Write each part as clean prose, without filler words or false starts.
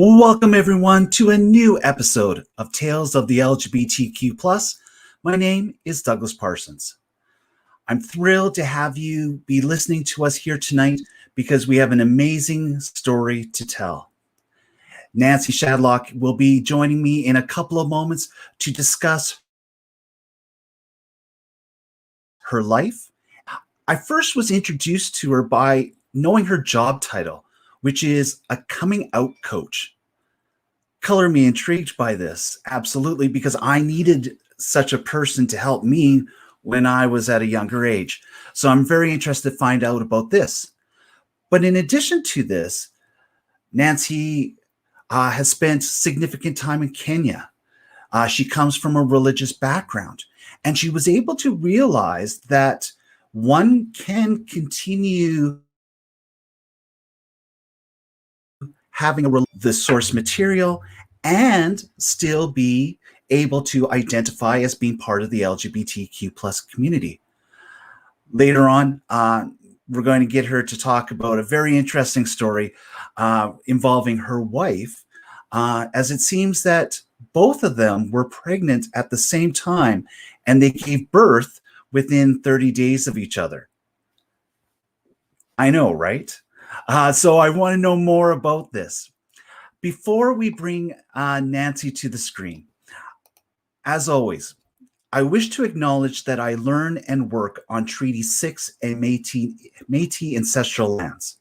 Welcome everyone to a new episode of Tales of the LGBTQ+. My name is Douglas Parsons. I'm thrilled to have you be listening to us here tonight because we have an amazing story to tell. Nancy Shadlock will be joining me in a couple of moments to discuss her life. I first was introduced to her by knowing her job title, which is a coming out coach. Color me intrigued by this, absolutely, because I needed such a person to help me when I was at a younger age. So I'm very interested to find out about this. But in addition to this, Nancy has spent significant time in Kenya. She comes from a religious background, and she was able to realize that one can continue having the source material and still be able to identify as being part of the LGBTQ plus community. Later on, we're going to get her to talk about a very interesting story involving her wife, as it seems that both of them were pregnant at the same time, and they gave birth within 30 days of each other. I know, right? So I want to know more about this. Before we bring Nancy to the screen, as always, I wish to acknowledge that I learn and work on Treaty 6 and Métis ancestral lands,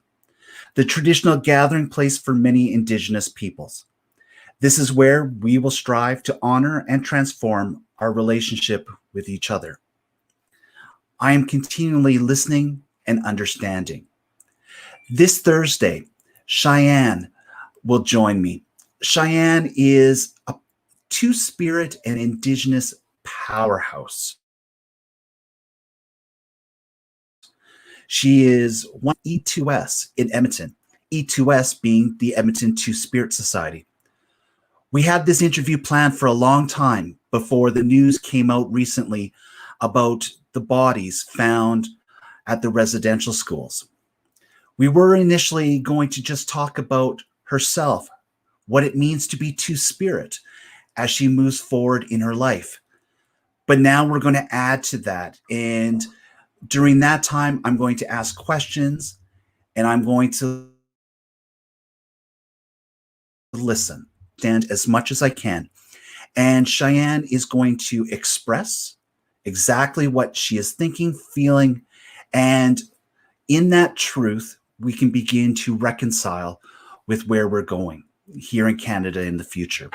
the traditional gathering place for many Indigenous peoples. This is where we will strive to honor and transform our relationship with each other. I am continually listening and understanding. This Thursday, Cheyenne will join me. Cheyenne is a Two-Spirit and Indigenous powerhouse. She is one E2S in Edmonton, E2S being the Edmonton Two-Spirit Society. We had this interview planned for a long time before the news came out recently about the bodies found at the residential schools. We were initially going to just talk about herself, what it means to be Two-Spirit as she moves forward in her life. But now we're going to add to that. And during that time, I'm going to ask questions and I'm going to listen, stand as much as I can. And Cheyenne is going to express exactly what she is thinking, feeling, and in that truth, we can begin to reconcile with where we're going here in Canada in the future.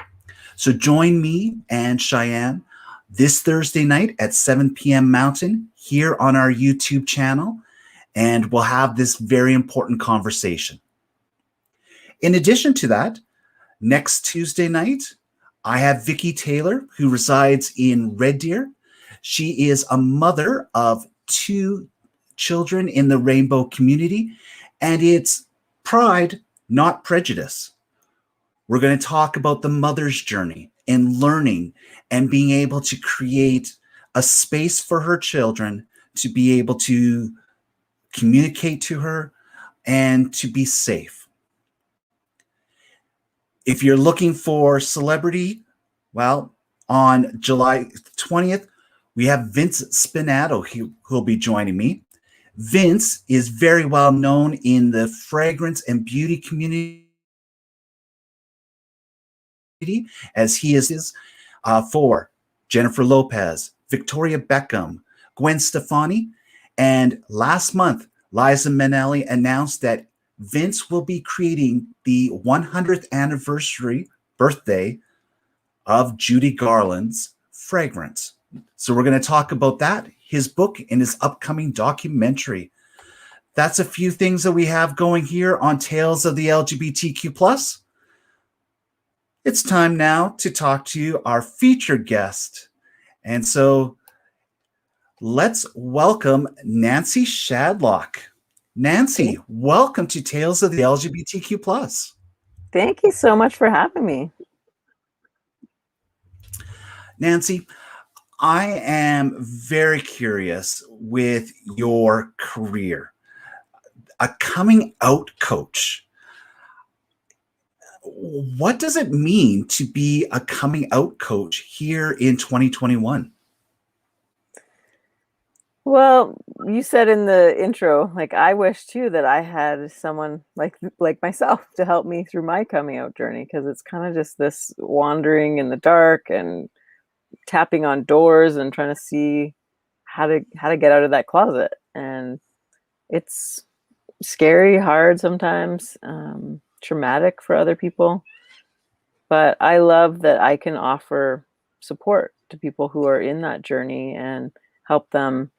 So join me and Cheyenne this Thursday night at 7 p.m. Mountain here on our YouTube channel, and we'll have this very important conversation. In addition to that, next Tuesday night, I have Vicki Taylor, who resides in Red Deer. She is a mother of 2 children in the rainbow community, and it's pride, not prejudice. We're going to talk about the mother's journey and learning and being able to create a space for her children to be able to communicate to her and to be safe. If you're looking for celebrity, well, on July 20th, we have Vince Spinato who'll be joining me. Vince is very well known in the fragrance and beauty community, as he is for Jennifer Lopez, Victoria Beckham, Gwen Stefani, and last month, Liza Minnelli announced that Vince will be creating the 100th anniversary birthday of Judy Garland's fragrance. So we're going to talk about that, his book, and his upcoming documentary. That's a few things that we have going here on Tales of the LGBTQ+. It's time now to talk to our featured guest. And so let's welcome Nancy Shadlock. Nancy, welcome to Tales of the LGBTQ+. Thank you so much for having me. Nancy, I am very curious with your career. A coming out coach. what does it mean to be a coming out coach here in 2021? Well, you said in the intro, like I wish too that I had someone like myself to help me through my coming out journey because it's kind of just this wandering in the dark and tapping on doors and trying to see how to get out of that closet. And it's scary, hard sometimes, traumatic for other people. But I love that I can offer support to people who are in that journey and help them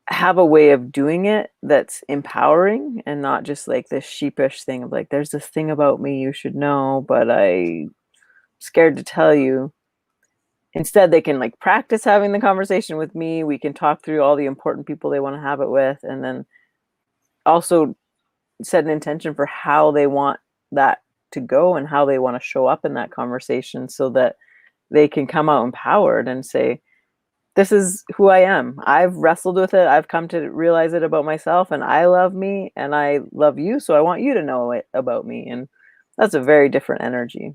have a way of doing it that's empowering and not just like this sheepish thing of like, there's this thing about me you should know, but I'm scared to tell you. Instead, they can like practice having the conversation with me. We can talk through all the important people they want to have it with, and then also set an intention for how they want that to go and how they want to show up in that conversation so that they can come out empowered and say, this is who I am. I've wrestled with it. I've come to realize it about myself, and I love me and I love you. So I want you to know it about me. And that's a very different energy.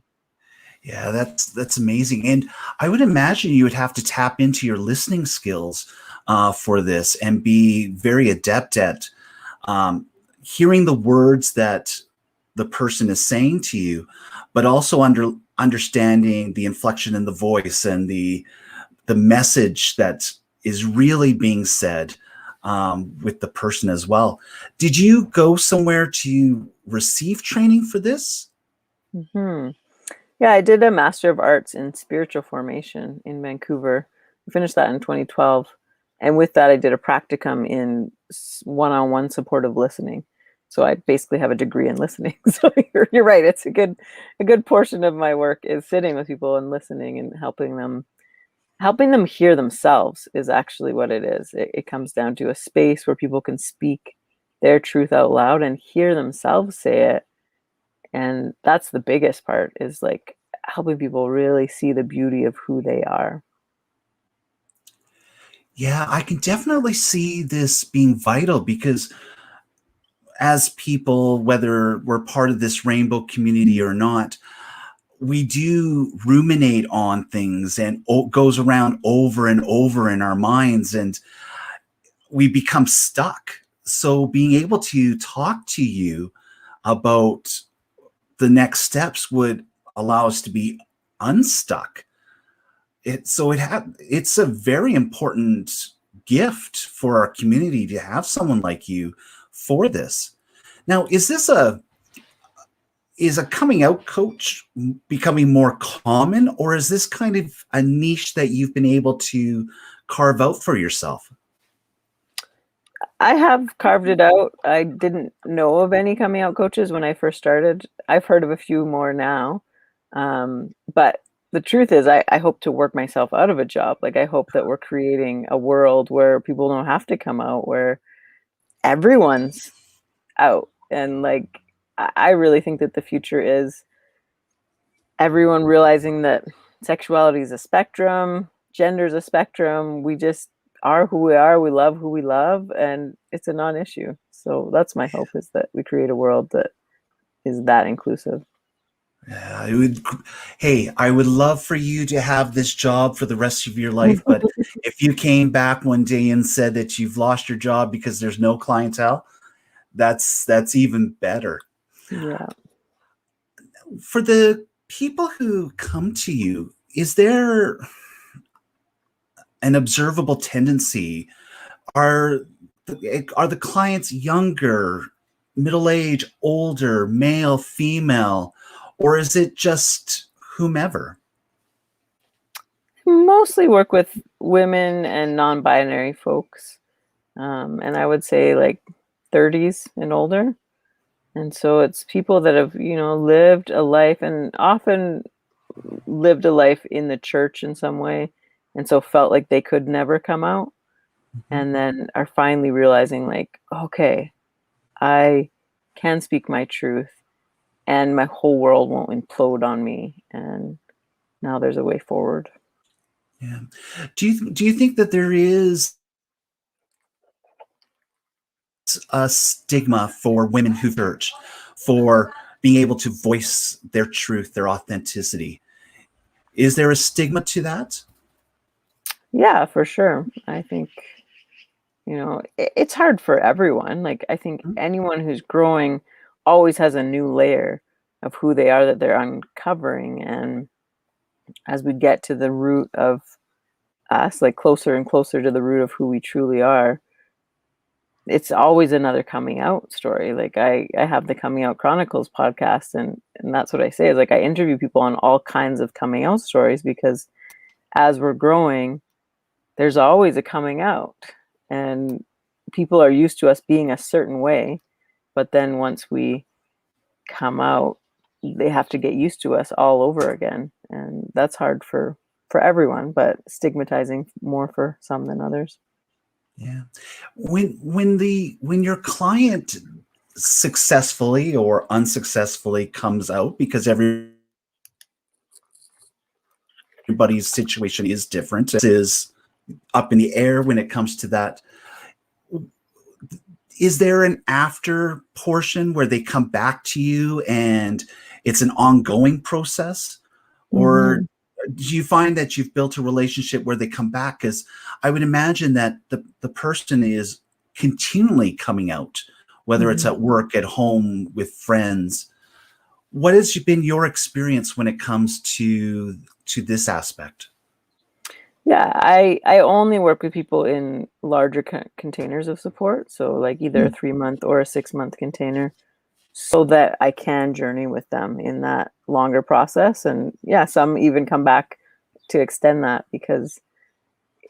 Yeah, that's amazing. And I would imagine you would have to tap into your listening skills for this and be very adept at um, hearing the words that the person is saying to you, but also understanding the inflection in the voice and the message that is really being said with the person as well. Did you go somewhere to receive training for this? Hmm. Yeah, I did a Master of Arts in Spiritual Formation in Vancouver. I finished that in 2012. And with that, I did a practicum in one-on-one supportive listening. So I basically have a degree in listening. So you're right. It's a good portion of my work is sitting with people and listening and helping them hear themselves is actually what it is. It comes down to a space where people can speak their truth out loud and hear themselves say it. And that's the biggest part is like helping people really see the beauty of who they are. Yeah, I can definitely see this being vital because as people, whether we're part of this rainbow community or not, we do ruminate on things and goes around over and over in our minds and we become stuck. So being able to talk to you about the next steps would allow us to be unstuck. It's a very important gift for our community to have someone like you for this. Now, is a coming out coach becoming more common, or is this kind of a niche that you've been able to carve out for yourself? I have carved it out. I didn't know of any coming out coaches when I first started. I've heard of a few more now. But the truth is, I hope to work myself out of a job. Like, I hope that we're creating a world where people don't have to come out, where everyone's out. And like, I really think that the future is everyone realizing that sexuality is a spectrum, gender is a spectrum. We just are who we are. We love who we love, and it's a non-issue. So that's my hope is that we create a world that is that inclusive. I would, hey, I would love for you to have this job for the rest of your life, but if you came back one day and said that you've lost your job because there's no clientele, that's even better. Yeah. For the people who come to you, is there an observable tendency? Are are the clients younger, middle age, older, male, female, or is it just whomever? Mostly work with women and non-binary folks. And I would say like 30s and older. And so it's people that have, lived a life and often lived a life in the church in some way. And so felt like they could never come out. And then are finally realizing, like, okay, I can speak my truth and my whole world won't implode on me. And now there's a way forward. Yeah. Do you think that there is a stigma for women who church, for being able to voice their truth, their authenticity. Is there a stigma to that? Yeah, for sure. I think, it's hard for everyone. Like, I think anyone who's growing always has a new layer of who they are that they're uncovering. And as we get to the root of us, like closer and closer to the root of who we truly are, it's always another coming out story. Like I have the Coming Out Chronicles podcast, and that's what I say is like I interview people on all kinds of coming out stories, because as we're growing, there's always a coming out, and people are used to us being a certain way, but then once we come out, they have to get used to us all over again, and that's hard for everyone, but stigmatizing more for some than others. Yeah. When your client successfully or unsuccessfully comes out, because everybody's situation is different, is up in the air when it comes to that. Is there an after portion where they come back to you and it's an ongoing process? Or do you find that you've built a relationship where they come back? Because I would imagine that the person is continually coming out, whether it's at work, at home, with friends. What has been your experience when it comes to this aspect? Yeah, I only work with people in larger containers of support, so like either a 3-month or a 6-month container, so that I can journey with them in that longer process. And yeah, some even come back to extend that, because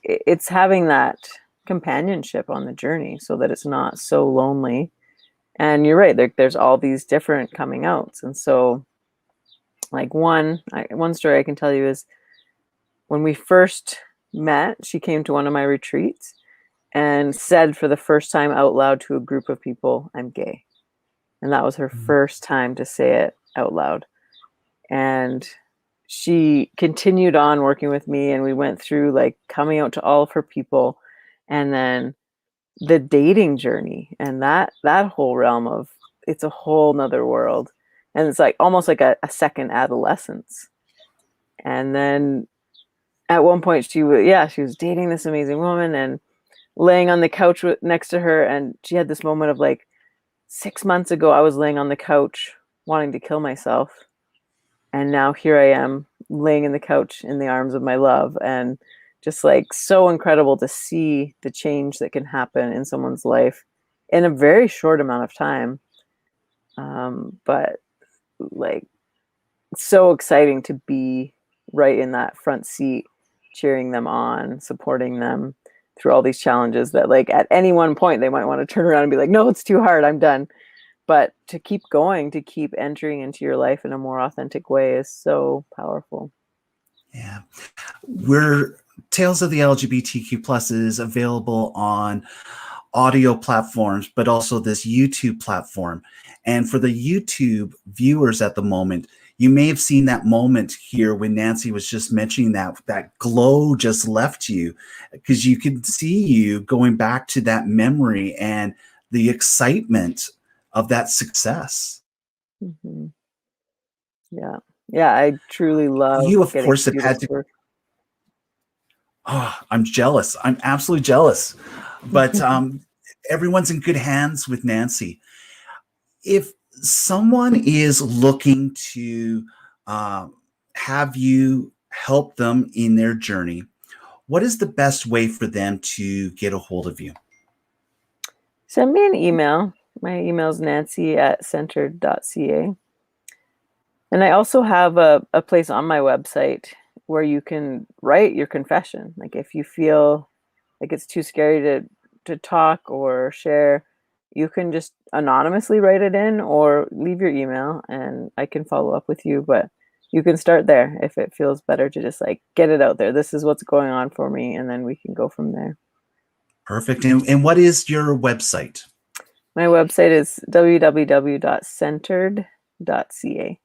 it's having that companionship on the journey so that it's not so lonely. And you're right, there's all these different coming outs. And so like one story I can tell you is when we first met, she came to one of my retreats and said for the first time out loud to a group of people, "I'm gay." And that was her first time to say it out loud. And she continued on working with me, and we went through like coming out to all of her people, and then the dating journey, and that whole realm of, it's a whole nother world. And it's like almost like a second adolescence. And then at one point she was dating this amazing woman and laying on the couch next to her, and she had this moment of like, 6 months ago I was laying on the couch wanting to kill myself, and now here I am laying in the couch in the arms of my love. And just like so incredible to see the change that can happen in someone's life in a very short amount of time. But like so exciting to be right in that front seat, cheering them on, supporting them through all these challenges that like at any one point they might want to turn around and be like, "No, it's too hard, I'm done." But to keep going, to keep entering into your life in a more authentic way is so powerful. Yeah. We're Tales of the LGBTQ plus is available on audio platforms, but also this YouTube platform. And for the YouTube viewers at the moment, you may have seen that moment here when Nancy was just mentioning that glow just left you, because you could see you going back to that memory and the excitement of that success. Mm-hmm. Yeah. Yeah. I truly love You, of getting course, to have do had this to. work. Oh, I'm jealous. I'm absolutely jealous. But everyone's in good hands with Nancy. If someone is looking to have you help them in their journey, what is the best way for them to get a hold of you? Send me an email. My email is nancy@centered.ca. And I also have a place on my website where you can write your confession. Like if you feel like it's too scary to talk or share, you can just anonymously write it in or leave your email and I can follow up with you. But you can start there if it feels better to just like get it out there. This is what's going on for me, and then we can go from there. Perfect. And what is your website? My website is www.centered.ca.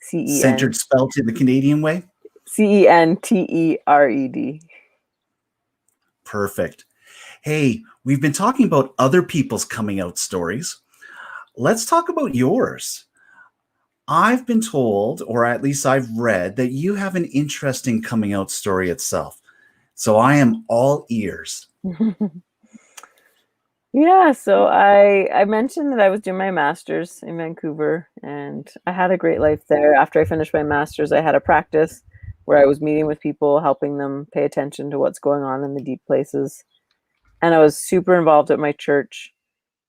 Centered spelled in the Canadian way? CENTERED. Perfect. Hey, we've been talking about other people's coming out stories. Let's talk about yours. I've been told, or at least I've read, that you have an interesting coming out story itself. So I am all ears. Yeah, so I mentioned that I was doing my master's in Vancouver, and I had a great life there. After I finished my master's, I had a practice where I was meeting with people, helping them pay attention to what's going on in the deep places. And I was super involved at my church.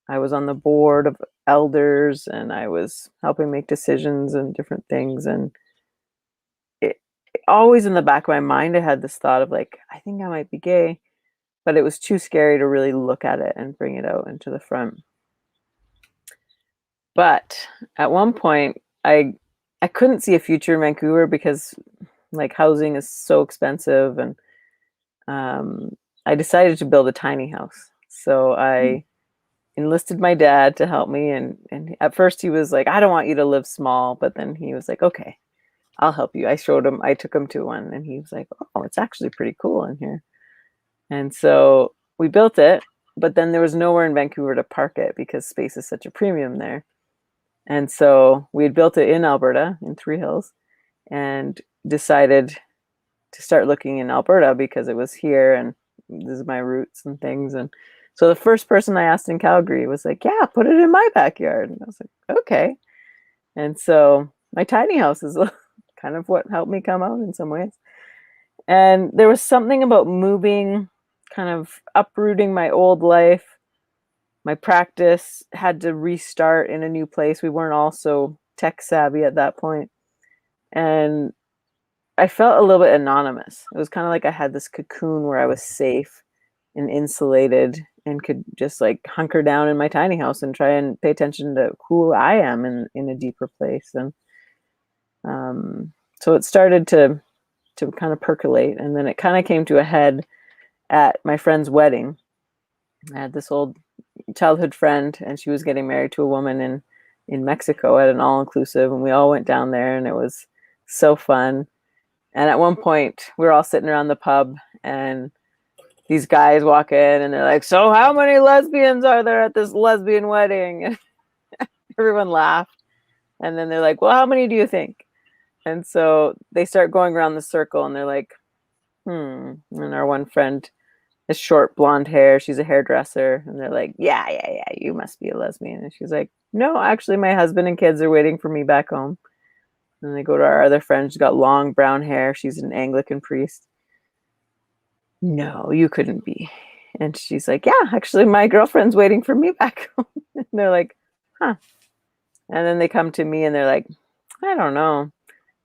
I was on the board of elders, and I was helping make decisions and different things. And it always in the back of my mind, I had this thought of like, I think I might be gay, but it was too scary to really look at it and bring it out into the front. But at one point, I couldn't see a future in Vancouver because like housing is so expensive, and I decided to build a tiny house. So I enlisted my dad to help me, and at first he was like, I don't want you to live small, but then he was like, okay, I'll help you. I took him to one, and he was like, oh, it's actually pretty cool in here. And so we built it, but then there was nowhere in Vancouver to park it because space is such a premium there. And so we had built it in Alberta, in Three Hills, and decided to start looking in Alberta because it was here and this is my roots and things. And so the first person I asked in Calgary was like, yeah, put it in my backyard. And I was like, okay. And so my tiny house is kind of what helped me come out in some ways. And there was something about moving, kind of uprooting my old life. My practice had to restart in a new place. We weren't all so tech savvy at that point. And I felt a little bit anonymous. It was kind of like I had this cocoon where I was safe and insulated and could just like hunker down in my tiny house and try and pay attention to who I am in a deeper place. And so it started to kind of percolate. And then it kind of came to a head at my friend's wedding. I had this old childhood friend, and she was getting married to a woman in Mexico at an all-inclusive, and we all went down there, and it was so fun. And at one point, we were all sitting around the pub, and these guys walk in, and they're like, "So, how many lesbians are there at this lesbian wedding?" And everyone laughed, and then they're like, "Well, how many do you think?" And so they start going around the circle, and they're like, "Hmm." And our one friend has short blonde hair. She's a hairdresser. And they're like, yeah, you must be a lesbian. And she's like, no, actually, my husband and kids are waiting for me back home. And they go to our other friend. She's got long brown hair. She's an Anglican priest. No, you couldn't be. And she's like, yeah, actually, my girlfriend's waiting for me back home. And they're like, huh. And then they come to me and they're like, I don't know. And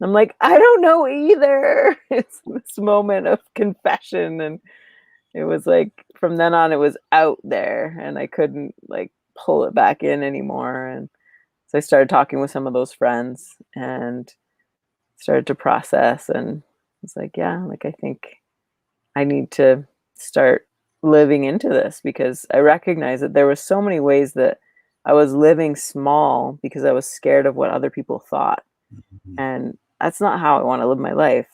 I'm like, I don't know either. It's this moment of confession. And it was like from then on it was out there and I couldn't like pull it back in anymore. And so I started talking with some of those friends and started to process, and it's like, yeah, like I think I need to start living into this because I recognize that there were so many ways that I was living small because I was scared of what other people thought. And that's not how I want to live my life.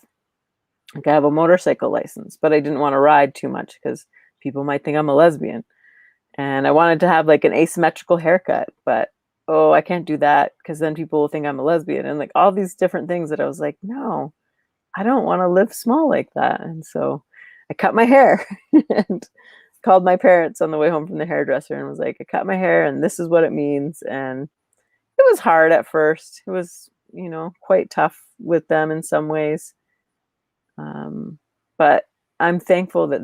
Like I have a motorcycle license, but I didn't want to ride too much because people might think I'm a lesbian. And I wanted to have like an asymmetrical haircut, but oh, I can't do that because then people will think I'm a lesbian. And like all these different things that I was like, no, I don't want to live small like that. And so I cut my hair and called my parents on the way home from the hairdresser and was like, I cut my hair and this is what it means. And it was hard at first. It was, quite tough with them in some ways. But I'm thankful that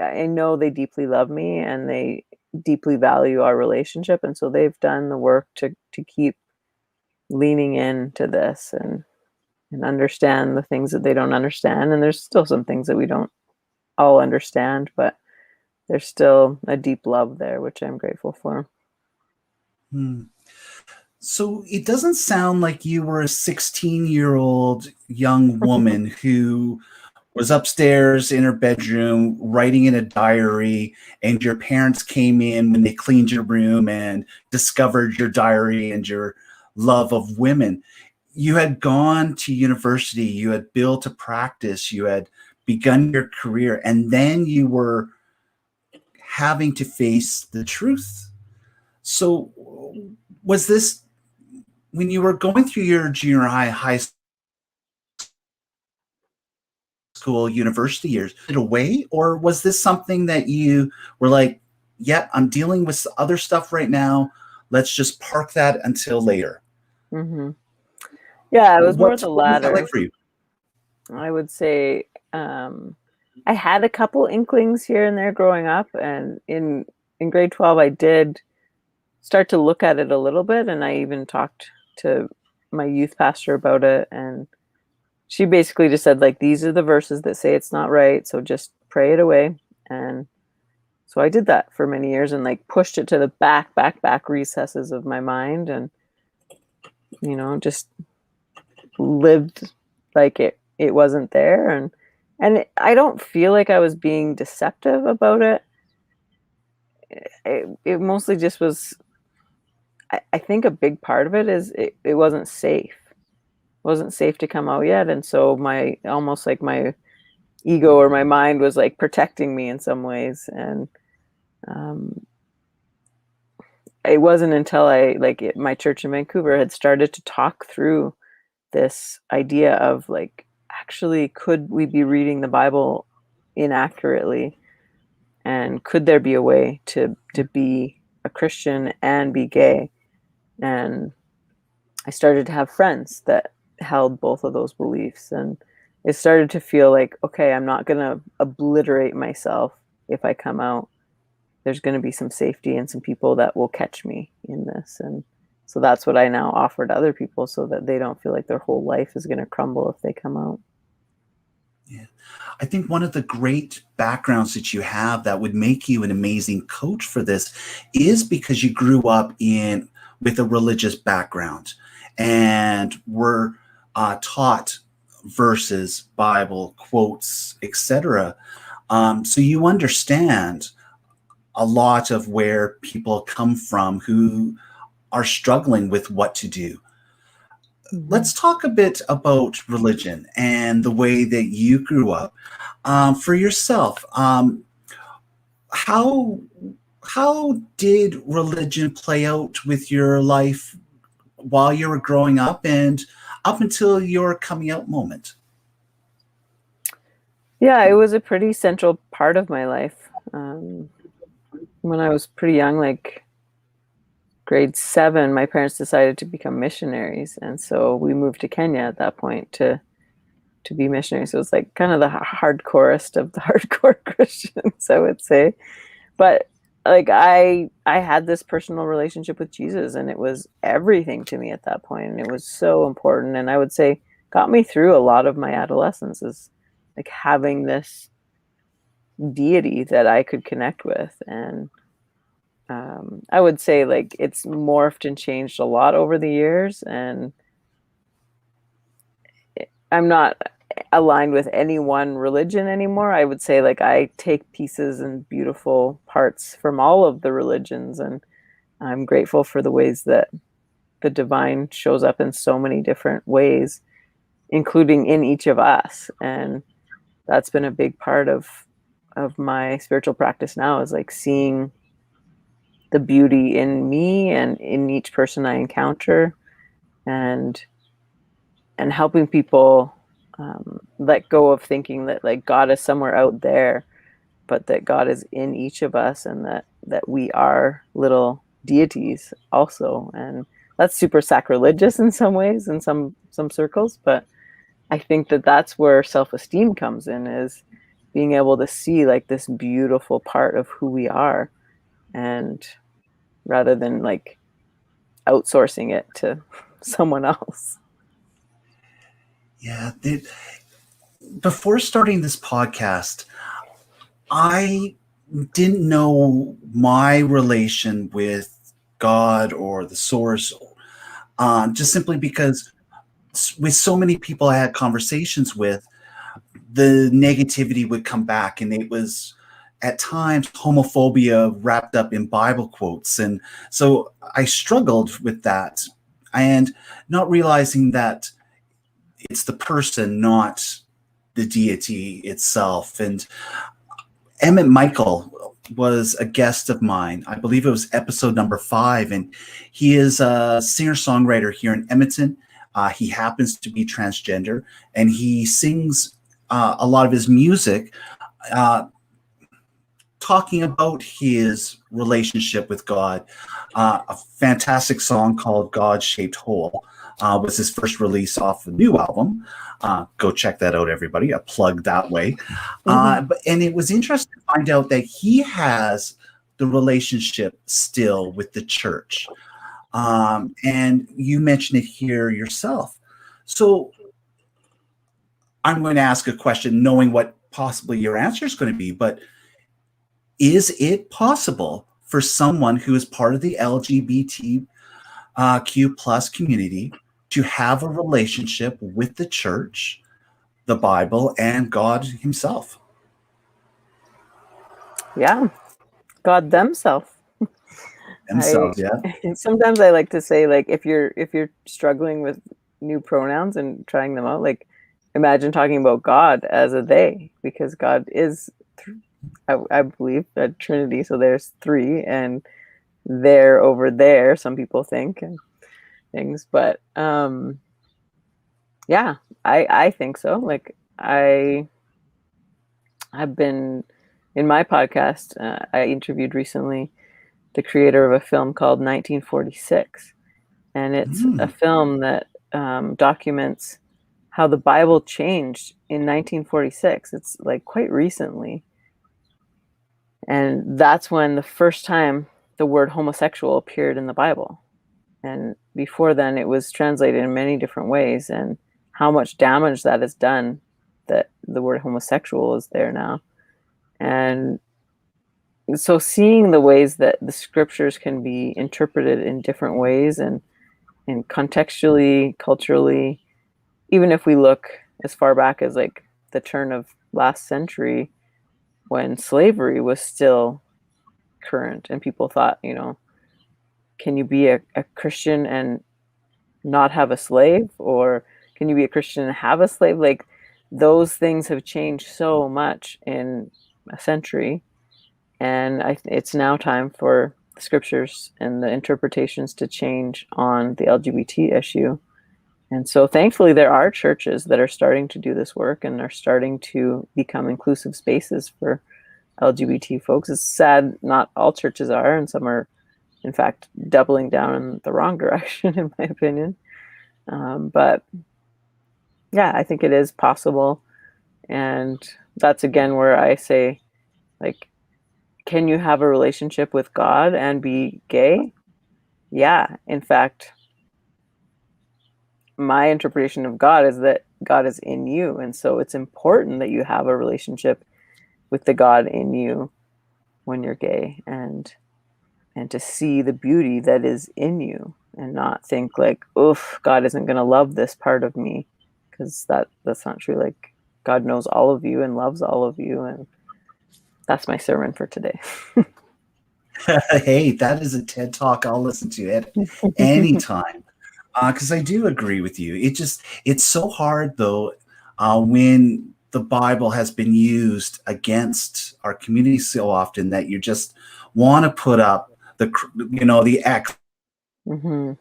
I know they deeply love me and they deeply value our relationship. And so they've done the work to keep leaning into this and understand the things that they don't understand. And there's still some things that we don't all understand, but there's still a deep love there, which I'm grateful for. So it doesn't sound like you were a 16-year-old young woman who was upstairs in her bedroom writing in a diary, and your parents came in when they cleaned your room and discovered your diary and your love of women. You had gone to university, you had built a practice, you had begun your career, and then you were having to face the truth. So was this when you were going through your junior high school, university years, it away, or was this something that you were like, yeah, I'm dealing with other stuff right now. Let's just park that until later. Mm-hmm. Yeah, it was more the What was that like latter. for you? I would say I had a couple inklings here and there growing up, and in grade 12 I did start to look at it a little bit, and I even talked to my youth pastor about it, and she basically just said, like, these are the verses that say it's not right, so just pray it away. And so I did that for many years and like pushed it to the back recesses of my mind, and just lived like it wasn't there. And I don't feel like I was being deceptive about it. It mostly just was. I think a big part of it is it wasn't safe. It wasn't safe to come out yet, and so my almost like my ego or my mind was like protecting me in some ways. And um, it wasn't until my church in Vancouver had started to talk through this idea of like, actually, could we be reading the Bible inaccurately, and could there be a way to be a Christian and be gay? And I started to have friends that held both of those beliefs, and it started to feel like, okay, I'm not going to obliterate myself if I come out. There's going to be some safety and some people that will catch me in this. And so that's what I now offer to other people, so that they don't feel like their whole life is going to crumble if they come out. Yeah. I think one of the great backgrounds that you have that would make you an amazing coach for this is because you grew up with a religious background and were taught verses, Bible quotes, etc. So you understand a lot of where people come from who are struggling with what to do. Let's talk a bit about religion and the way that you grew up. For yourself, how how did religion play out with your life while you were growing up and up until your coming out moment? Yeah, it was a pretty central part of my life. When I was pretty young, like grade 7, my parents decided to become missionaries, and so we moved to Kenya at that point to be missionaries. So it was like kind of the hardcorest of the hardcore Christians, I would say. But like I had this personal relationship with Jesus, and it was everything to me at that point, and it was so important, and I would say got me through a lot of my adolescence, is like having this deity that I could connect with. And I would say like it's morphed and changed a lot over the years, and I'm not aligned with any one religion anymore. I would say like I take pieces and beautiful parts from all of the religions, and I'm grateful for the ways that the divine shows up in so many different ways, including in each of us. And that's been a big part of my spiritual practice now, is like seeing the beauty in me and in each person I encounter, and helping people let go of thinking that like God is somewhere out there, but that God is in each of us, and that we are little deities also. And that's super sacrilegious in some ways, in some circles, but I think that that's where self-esteem comes in, is being able to see like this beautiful part of who we are, and rather than like outsourcing it to someone else. Yeah, before starting this podcast, I didn't know my relation with God or the source, just simply because with so many people I had conversations with, the negativity would come back, and it was at times homophobia wrapped up in Bible quotes. And so I struggled with that, and not realizing that it's the person, not the deity itself. And Emmett Michael, was a guest of mine. I believe it was episode number 5, and he is a singer-songwriter here in Edmonton. He happens to be transgender, and he sings a lot of his music uh, talking about his relationship with God. A fantastic song called God Shaped Hole was his first release off the new album. Go check that out, everybody. A plug that way. And it was interesting to find out that he has the relationship still with the church. And you mentioned it here yourself. So I'm going to ask a question knowing what possibly your answer is going to be, but is it possible for someone who is part of the LGBTQ plus community to have a relationship with the church, the Bible, and God himself? Yeah, God themselves. Themselves, yeah. Sometimes I like to say, like, if you're struggling with new pronouns and trying them out, like, imagine talking about God as a they, because God is, I believe, a Trinity. So there's 3, and they're over there, some people think, and things. But yeah, I think so. Like, I've been in my podcast. I interviewed recently the creator of a film called 1946, and it's a film that documents how the Bible changed in 1946. It's like quite recently, and that's when the first time the word homosexual appeared in the Bible. And before then, it was translated in many different ways, and how much damage that has done that the word homosexual is there now. And so seeing the ways that the scriptures can be interpreted in different ways, and contextually, culturally, even if we look as far back as like the turn of last century, when slavery was still current and people thought, can you be a Christian and not have a slave? Or can you be a Christian and have a slave? Like, those things have changed so much in a century. And it's now time for the scriptures and the interpretations to change on the LGBT issue. And so thankfully there are churches that are starting to do this work and are starting to become inclusive spaces for LGBT folks. It's sad not all churches are, and some are, in fact, doubling down in the wrong direction, in my opinion. But yeah, I think it is possible. And that's, again, where I say, like, can you have a relationship with God and be gay? Yeah. In fact, my interpretation of God is that God is in you. And so it's important that you have a relationship with the God in you when you're gay, and to see the beauty that is in you, and not think like, oof, God isn't going to love this part of me, because that's not true. Like, God knows all of you and loves all of you. And that's my sermon for today. Hey, that is a TED Talk I'll listen to at any time, because I do agree with you. It's so hard, though, when the Bible has been used against our community so often, that you just want to put up the X Mm-hmm.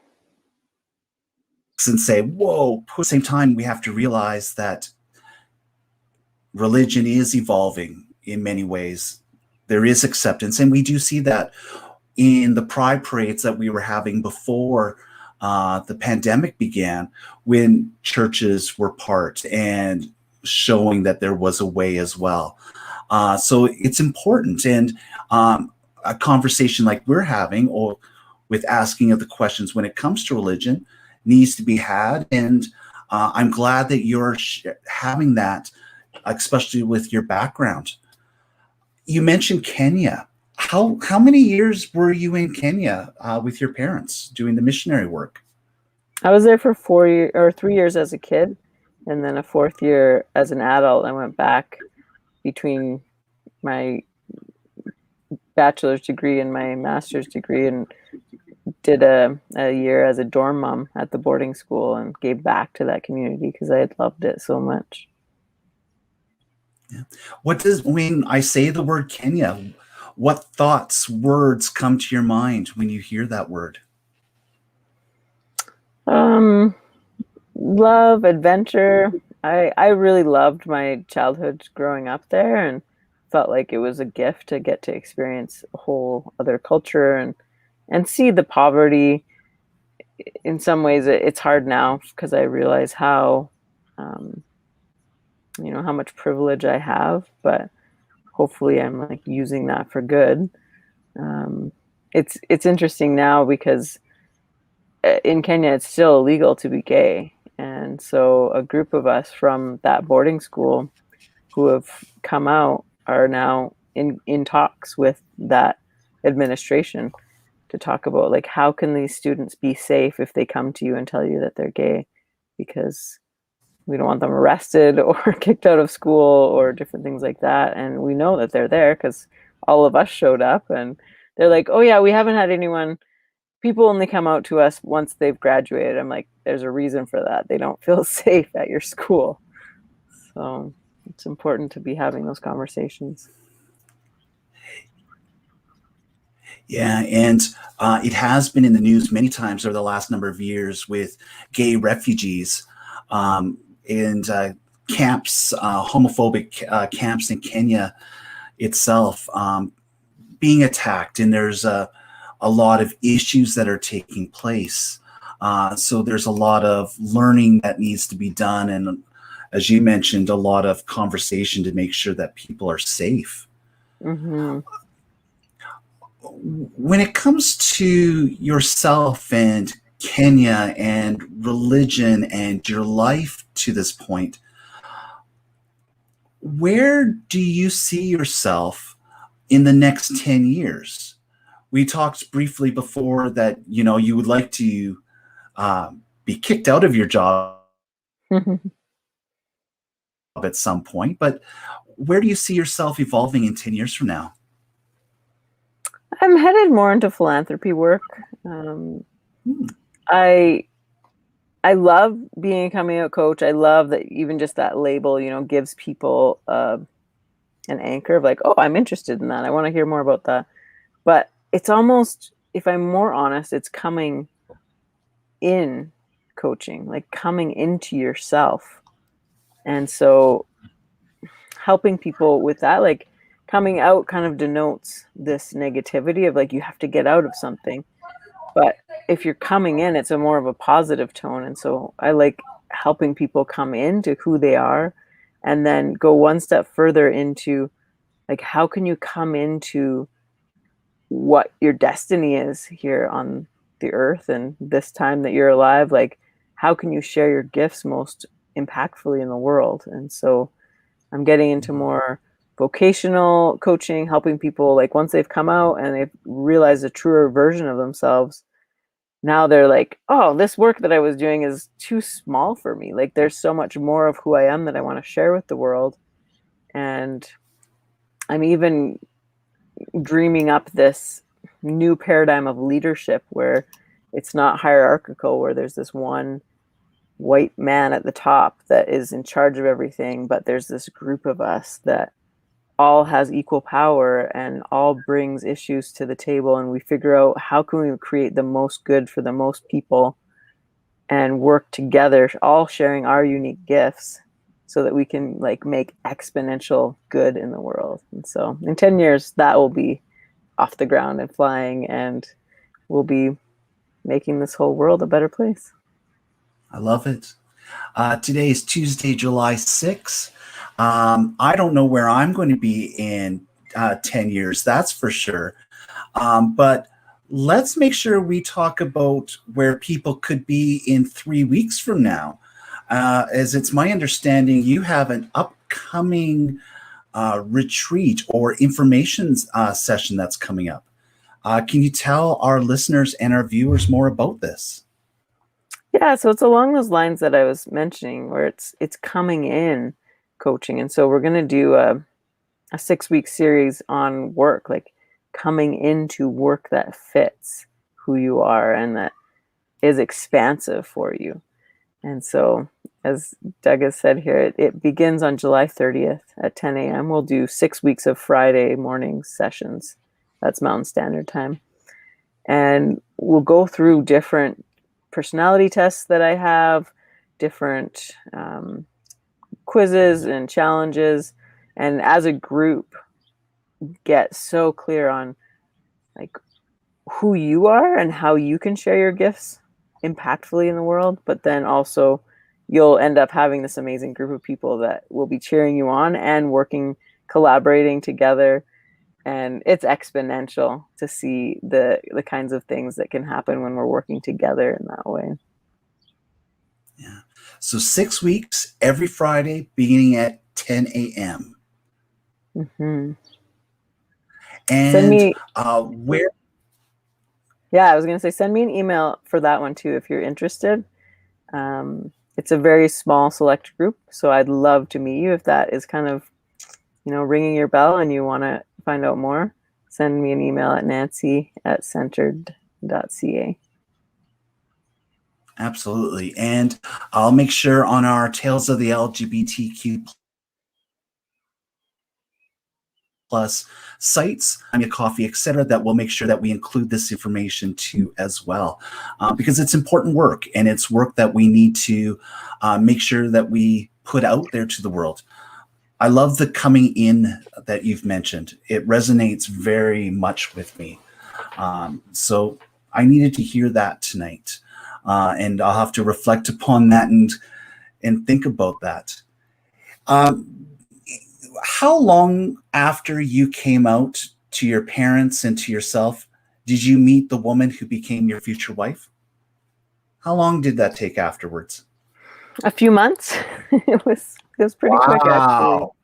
and say, whoa. At the same time, we have to realize that religion is evolving in many ways. There is acceptance, and we do see that in the pride parades that we were having before the pandemic began, when churches were part and showing that there was a way as well. So it's important, and a conversation like we're having, or with asking of the questions when it comes to religion, needs to be had. And I'm glad that you're having that, especially with your background. You mentioned Kenya. How many years were you in Kenya with your parents doing the missionary work? I was there for 3 years as a kid, and then a 4th year as an adult. I went back between my bachelor's degree and my master's degree, and did a year as a dorm mom at the boarding school, and gave back to that community because I had loved it so much. Yeah. When I say the word Kenya, What thoughts, words come to your mind when you hear that word? Love, adventure. I really loved my childhood growing up there and felt like it was a gift to get to experience a whole other culture and see the poverty. In some ways it's hard now because I realize how um, how much privilege I have, but hopefully I'm like using that for good. Um, it's interesting now because in Kenya it's still illegal to be gay, and so a group of us from that boarding school who have come out are now in talks with that administration to talk about like how can these students be safe if they come to you and tell you that they're gay, because we don't want them arrested or kicked out of school or different things like that. And we know that they're there because all of us showed up, and they're like, oh yeah, we haven't had anyone, people only come out to us once they've graduated. I'm like, there's a reason for that. They don't feel safe at your school. So it's important to be having those conversations. Yeah, and it has been in the news many times over the last number of years with gay refugees and camps, homophobic camps in Kenya itself being attacked, and there's a lot of issues that are taking place. So there's a lot of learning that needs to be done, and as you mentioned, a lot of conversation to make sure that people are safe. Mm-hmm. When it comes to yourself and Kenya and religion and your life to this point, where do you see yourself in the next 10 years? We talked briefly before that, you would like to be kicked out of your job at some point, but where do you see yourself evolving in 10 years from now? I'm headed more into philanthropy work. Um, Hmm. I I love being a coming out coach. I love that even just that label, gives people an anchor of like, oh, I'm interested in that. I want to hear more about that. But it's almost, if I'm more honest, it's coming in coaching, like coming into yourself. And so helping people with that, like coming out kind of denotes this negativity of like, you have to get out of something. But if you're coming in, it's a more of a positive tone. And so I like helping people come into who they are and then go one step further into like, how can you come into what your destiny is here on the earth and this time that you're alive? Like, how can you share your gifts most impactfully in the world? And so I'm getting into more vocational coaching, helping people like once they've come out and they've realized a truer version of themselves, now they're like, oh, this work that I was doing is too small for me. Like there's so much more of who I am that I want to share with the world. And I'm even dreaming up this new paradigm of leadership where it's not hierarchical, where there's this one white man at the top that is in charge of everything, but there's this group of us that all has equal power and all brings issues to the table, and we figure out how can we create the most good for the most people and work together, all sharing our unique gifts so that we can like make exponential good in the world. And so in 10 years that will be off the ground and flying, and we'll be making this whole world a better place. I love it. Today is Tuesday, July 6th. I don't know where I'm going to be in 10 years, that's for sure. But let's make sure we talk about where people could be in 3 weeks from now. As it's my understanding, you have an upcoming retreat or information session that's coming up. Can you tell our listeners and our viewers more about this? Yeah, so it's along those lines that I was mentioning, where it's coming in coaching. And so we're going to do a 6-week series on work, like coming into work that fits who you are and that is expansive for you. And so, as Doug has said here, it begins on July 30th at 10 a.m. We'll do 6 weeks of Friday morning sessions. That's Mountain Standard Time. And we'll go through different personality tests that I have, different quizzes and challenges. And as a group, get so clear on like who you are and how you can share your gifts impactfully in the world. But then also you'll end up having this amazing group of people that will be cheering you on and working, collaborating together. And it's exponential to see the kinds of things that can happen when we're working together in that way. Yeah. So 6 weeks, every Friday, beginning at 10 a.m. Mm-hmm. And send me, where? yeah, I was going to say, send me an email for that one too, if you're interested. It's a very small select group, so I'd love to meet you if that is kind of, ringing your bell and you want to find out more. Send me an email at nancy@centered.ca. Absolutely. And I'll make sure on our Tales of the LGBTQ plus sites, I'm your coffee, etc., that we'll make sure that we include this information too as well, because it's important work, and it's work that we need to make sure that we put out there to the world. I love the coming in that you've mentioned. It resonates very much with me. So I needed to hear that tonight, and I'll have to reflect upon that and think about that. How long after you came out to your parents and to yourself did you meet the woman who became your future wife? How long did that take afterwards? A few months. It was pretty quick, actually. Wow.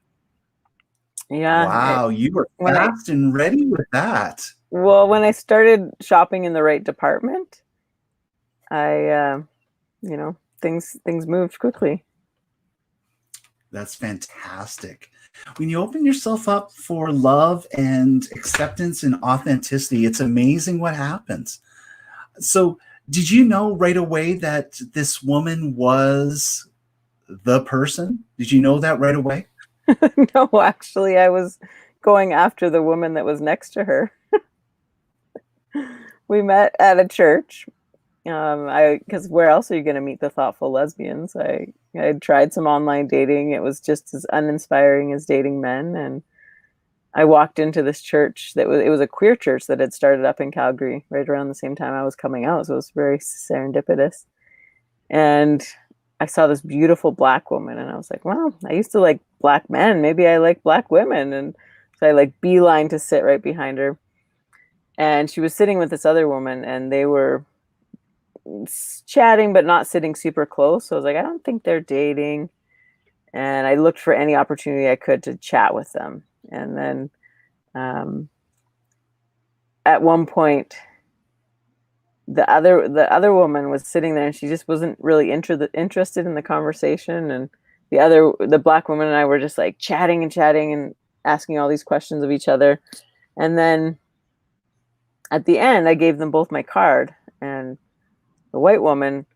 Yeah. Wow, you were fast and ready with that. Well, when I started shopping in the right department, I, things moved quickly. That's fantastic. When you open yourself up for love and acceptance and authenticity, it's amazing what happens. So, did you know right away that this woman was the person? Did you know that right away? No, actually, I was going after the woman that was next to her. We met at a church. Because where else are you going to meet the thoughtful lesbians? I had tried some online dating. It was just as uninspiring as dating men. And I walked into this church it was a queer church that had started up in Calgary right around the same time I was coming out. So it was very serendipitous. And I saw this beautiful Black woman, and I was like, well, I used to like Black men. Maybe I like Black women. And so I like beeline to sit right behind her. And she was sitting with this other woman, and they were chatting but not sitting super close. So I was like, I don't think they're dating. And I looked for any opportunity I could to chat with them. And then at one point, the other woman was sitting there, and she just wasn't really interested in the conversation. And the Black woman and I were just like chatting and asking all these questions of each other. And then at the end, I gave them both my card, and the white woman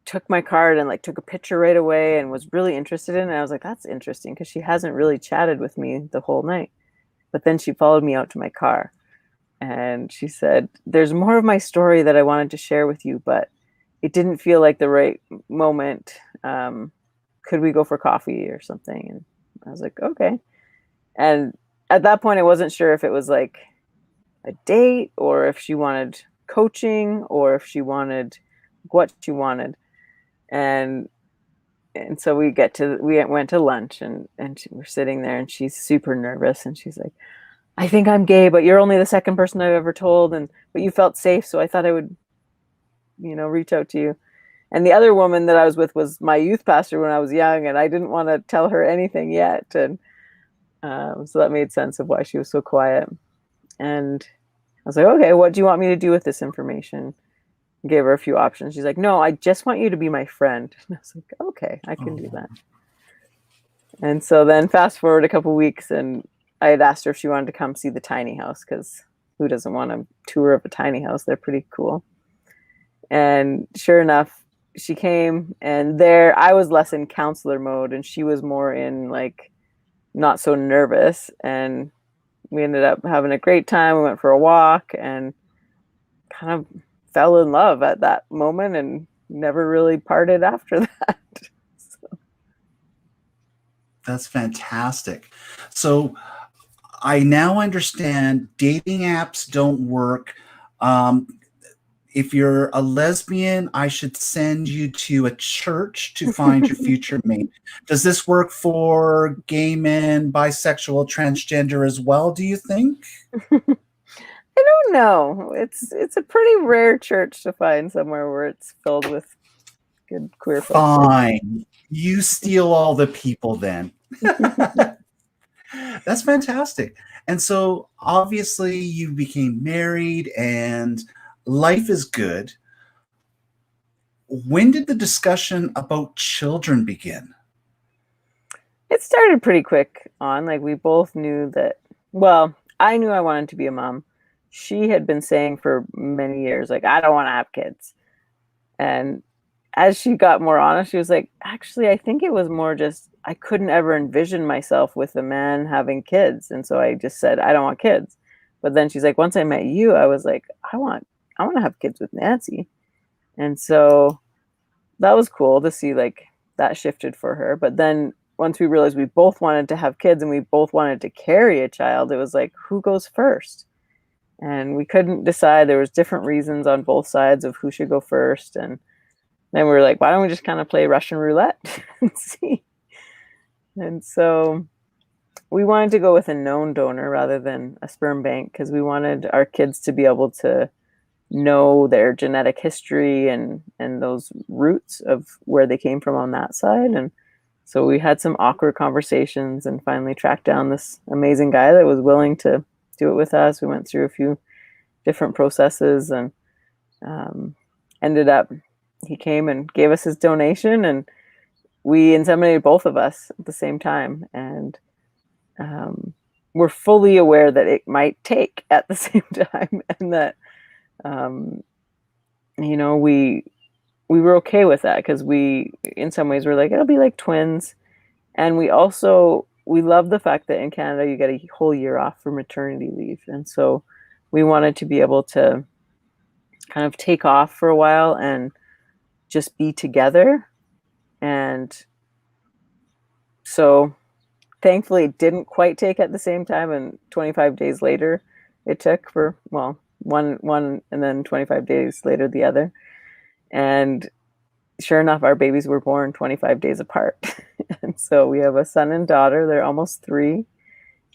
took my card and like took a picture right away and was really interested in it. And I was like, that's interesting, because she hasn't really chatted with me the whole night. But then she followed me out to my car, and she said, there's more of my story that I wanted to share with you, but it didn't feel like the right moment. Could we go for coffee or something? And I was like, okay. And at that point, I wasn't sure if it was like a date, or if she wanted coaching, or if she wanted what she wanted. And so we went to lunch, and we're sitting there, and she's super nervous, and she's like, I think I'm gay, but you're only the second person I've ever told, but you felt safe, so I thought I would reach out to you. And the other woman that I was with was my youth pastor when I was young, and I didn't want to tell her anything yet. And so that made sense of why she was so quiet. And I was like, okay, what do you want me to do with this information? Gave her a few options. She's like, no, I just want you to be my friend. And I was like, okay, I can do that. And so then fast forward a couple weeks, and I had asked her if she wanted to come see the tiny house, because who doesn't want a tour of a tiny house? They're pretty cool. And sure enough, she came, and there I was less in counselor mode, and she was more in like not so nervous. And we ended up having a great time. We went for a walk and kind of fell in love at that moment and never really parted after that. So. That's fantastic. So I now understand dating apps don't work. Um, if you're a lesbian, I should send you to a church to find your future mate. Does this work for gay men, bisexual, transgender as well, do you think? I don't know. It's a pretty rare church to find somewhere where it's filled with good queer folks. Fine. You steal all the people then. That's fantastic. And so obviously you became married and life is good. When did the discussion about children begin? It started pretty quick on. Like we both knew that, well, I knew I wanted to be a mom. She had been saying for many years, like, I don't want to have kids. And as she got more honest, she was like, actually, I think it was more just I couldn't ever envision myself with a man having kids. And so I just said, I don't want kids. But then she's like, once I met you, I was like, I want to have kids with Nancy. And so that was cool to see like that shifted for her. But then once we realized we both wanted to have kids and we both wanted to carry a child, it was like, who goes first? And we couldn't decide. There was different reasons on both sides of who should go first. And then we were like, why don't we just kind of play Russian roulette and see? And so we wanted to go with a known donor rather than a sperm bank because we wanted our kids to be able to know their genetic history and those roots of where they came from on that side. And so we had some awkward conversations and finally tracked down this amazing guy that was willing to do it with us. We went through a few different processes and ended up, he came and gave us his donation and we inseminated both of us at the same time. And we're fully aware that it might take at the same time and that, you know, we were okay with that because we, in some ways, we're like, it'll be like twins. And we love the fact that in Canada, you get a whole year off for maternity leave. And so we wanted to be able to kind of take off for a while and just be together. And so thankfully it didn't quite take at the same time. And 25 days later, it took for, well, one and then 25 days later, the other. And sure enough, our babies were born 25 days apart. And so we have a son and daughter. They're almost 3.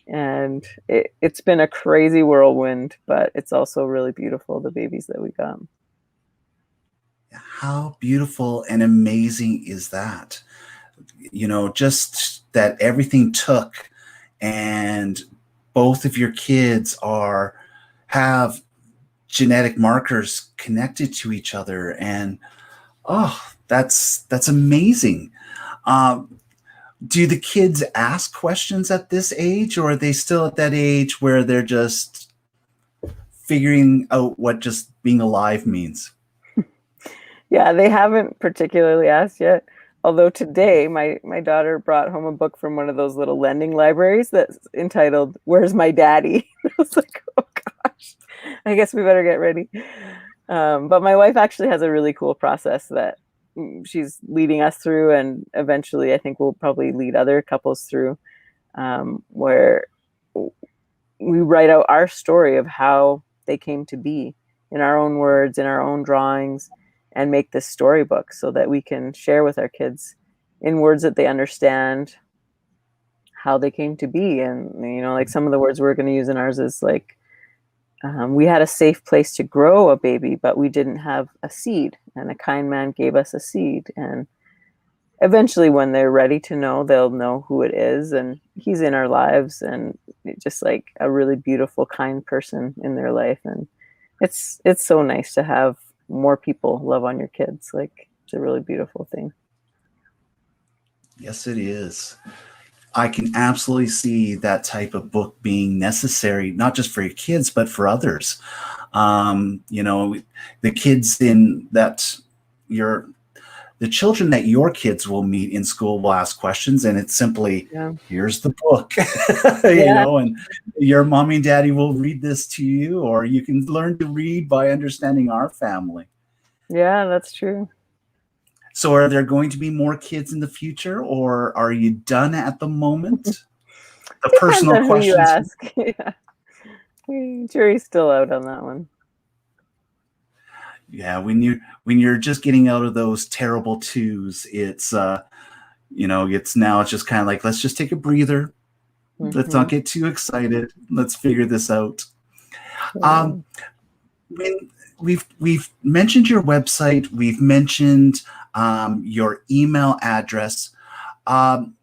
And it's been a crazy whirlwind, but it's also really beautiful, the babies that we got. How beautiful and amazing is that? You know, just that everything took and both of your kids have genetic markers connected to each other. And that's amazing. Do the kids ask questions at this age, or are they still at that age where they're just figuring out what just being alive means? Yeah, they haven't particularly asked yet. Although today, my daughter brought home a book from one of those little lending libraries that's entitled, Where's My Daddy? I was like, oh gosh, I guess we better get ready. But my wife actually has a really cool process that she's leading us through, and eventually I think we'll probably lead other couples through, where we write out our story of how they came to be in our own words, in our own drawings, and make this storybook so that we can share with our kids in words that they understand how they came to be. And, you know, like some of the words we're going to use in ours is like, we had a safe place to grow a baby, but we didn't have a seed, and a kind man gave us a seed. And eventually when they're ready to know, they'll know who it is, and he's in our lives, and just like a really beautiful, kind person in their life. And it's so nice to have more people love on your kids. Like, it's a really beautiful thing. Yes, it is. I can absolutely see that type of book being necessary, not just for your kids, but for others. You know, the kids in that the children that your kids will meet in school will ask questions, and it's simply, Yeah. here's the book, Yeah. and your mommy and daddy will read this to you, or you can learn to read by understanding our family. Yeah, that's true. So are there going to be more kids in the future, or are you done at the moment? The Depends personal on who you questions. ask. Yeah. Jury's still out on that one. Yeah, when you're just getting out of those terrible twos, it's it's just kind of like, let's just take a breather. Let's not Mm-hmm. get too excited. Let's figure this out. Yeah. Um, when we've mentioned your website, we've mentioned your email address. Um,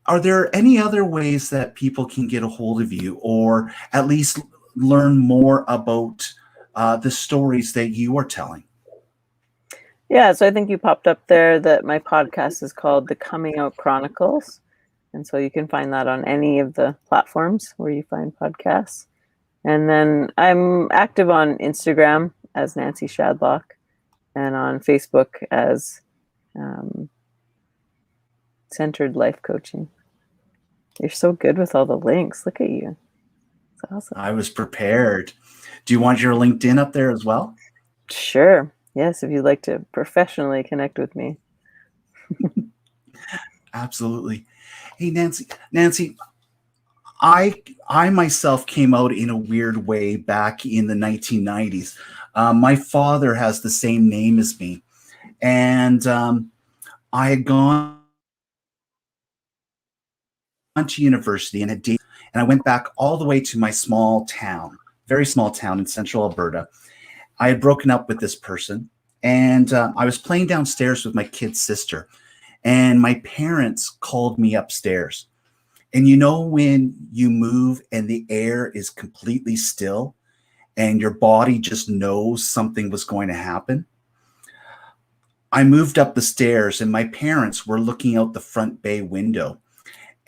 are there any other ways that people can get a hold of you, or at least learn more about the stories that you are telling? Yeah, so I think you popped up there that my podcast is called The Coming Out Chronicles. And so you can find that on any of the platforms where you find podcasts. And then I'm active on Instagram as Nancy Shadlock and on Facebook as um, Centered Life Coaching. You're so good with all the links. Look at you. It's awesome. I was prepared. Do you want your LinkedIn up there as well? Sure. Yes, if you'd like to professionally connect with me. Absolutely. Hey, Nancy, I myself came out in a weird way back in the 1990s. My father has the same name as me, and I had gone to university and and I went back all the way to my small town, very small town in central Alberta. I had broken up with this person, and I was playing downstairs with my kid's sister, and my parents called me upstairs. And when you move and the air is completely still and your body just knows something was going to happen? I moved up the stairs and my parents were looking out the front bay window.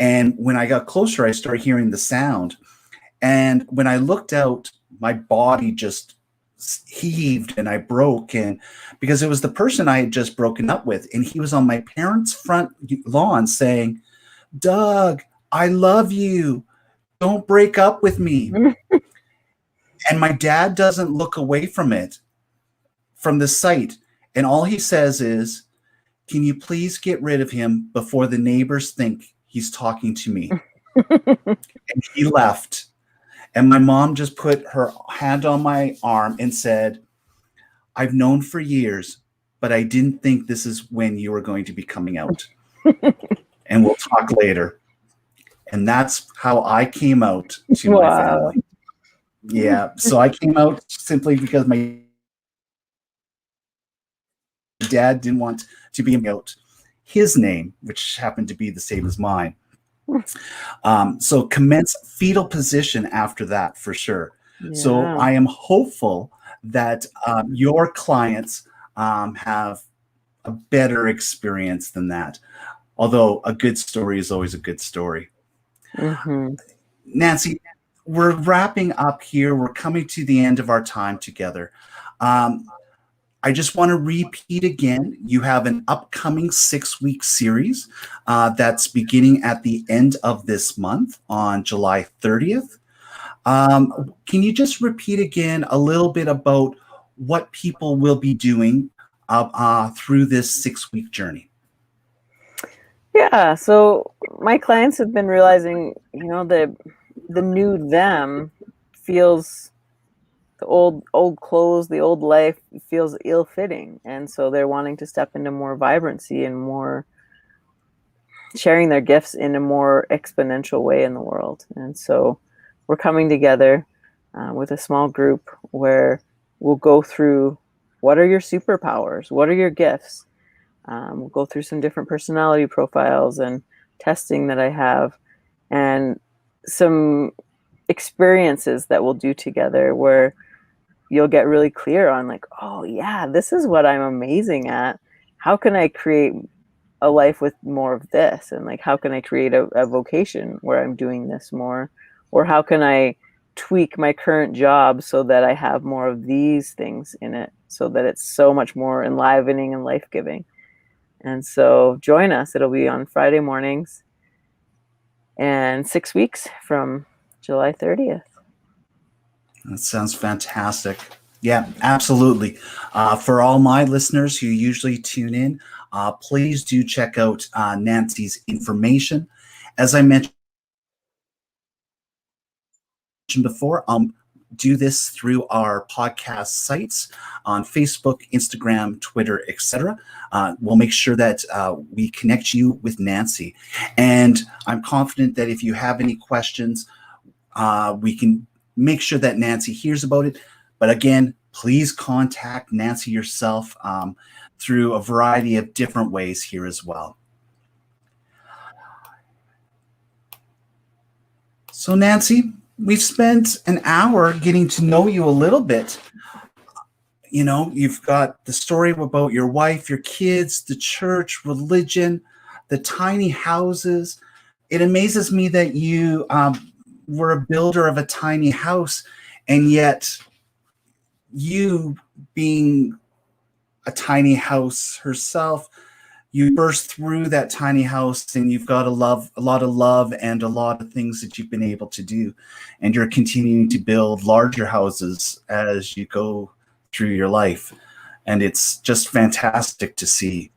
And when I got closer, I started hearing the sound. And when I looked out, my body just heaved and I broke. And because it was the person I had just broken up with, and he was on my parents' front lawn saying, "Doug, I love you. Don't break up with me." And my dad doesn't look away from the sight. And all he says is, "Can you please get rid of him before the neighbors think he's talking to me?" And he left. And my mom just put her hand on my arm and said, "I've known for years, but I didn't think this is when you were going to be coming out. And we'll talk later." And that's how I came out to my Wow. family. Yeah. So I came out simply because my dad didn't want to be out his name, which happened to be the same as mine. So commence fetal position after that for sure. So Yeah. I am hopeful that your clients have a better experience than that. Although a good story is always a good story. Mm-hmm. Nancy, we're wrapping up here. We're coming to the end of our time together. Um, I just want to repeat again, you have an upcoming 6-week series that's beginning at the end of this month on July 30th. Can you just repeat again a little bit about what people will be doing through this 6-week journey? Yeah, so my clients have been realizing, the new them feels the old clothes, the old life feels ill-fitting, and so they're wanting to step into more vibrancy and more sharing their gifts in a more exponential way in the world. And so we're coming together with a small group where we'll go through what are your superpowers, what are your gifts. We'll go through some different personality profiles and testing that I have, and some experiences that we'll do together where you'll get really clear on like, oh yeah, this is what I'm amazing at. How can I create a life with more of this? And like, how can I create a vocation where I'm doing this more? Or how can I tweak my current job so that I have more of these things in it, so that it's so much more enlivening and life-giving. And so join us. It'll be on Friday mornings and 6 weeks from July 30th. That sounds fantastic. Yeah, absolutely. For all my listeners who usually tune in, please do check out Nancy's information. As I mentioned before, do this through our podcast sites on Facebook, Instagram, Twitter, etc. We'll make sure that we connect you with Nancy. And I'm confident that if you have any questions, we can make sure that Nancy hears about it. But again, please contact Nancy yourself through a variety of different ways here as well. So Nancy, we've spent an hour getting to know you a little bit. You know, you've got the story about your wife, your kids, the church, religion, the tiny houses. It amazes me that you were a builder of a tiny house, and yet you being a tiny house herself, you burst through that tiny house and you've got a lot of love and a lot of things that you've been able to do. And you're continuing to build larger houses as you go through your life. And it's just fantastic to see.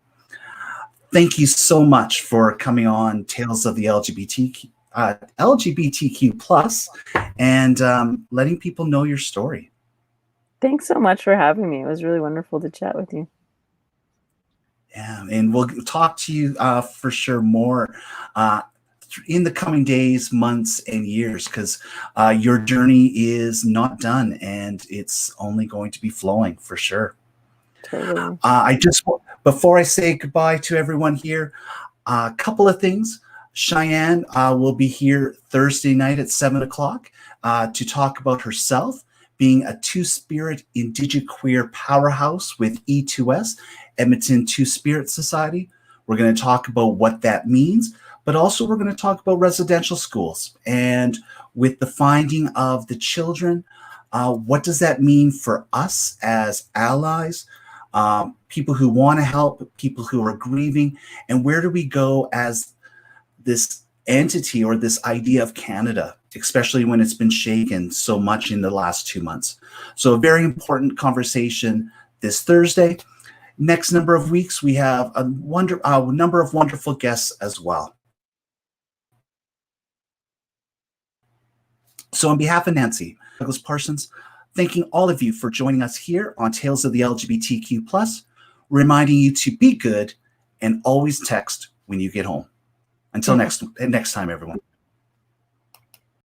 Thank you so much for coming on Tales of the LGBTQ plus and letting people know your story. Thanks so much for having me. It was really wonderful to chat with you. Yeah, and we'll talk to you for sure more in the coming days, months, and years, because your journey is not done, and it's only going to be flowing for sure. Totally. Before I say goodbye to everyone here, a couple of things. Cheyenne will be here Thursday night at 7 o'clock to talk about herself being a Two-Spirit Indigiqueer powerhouse with E2S, Edmonton Two-Spirit Society. We're going to talk about what that means, but also we're going to talk about residential schools. And with the finding of the children, what does that mean for us as allies, people who want to help, people who are grieving, and where do we go as this entity or this idea of Canada, especially when it's been shaken so much in the last 2 months. So a very important conversation this Thursday. Next number of weeks, we have a number of wonderful guests as well. So on behalf of Nancy, Douglas Parsons, thanking all of you for joining us here on Tales of the LGBTQ+, reminding you to be good and always text when you get home. Until next time, everyone.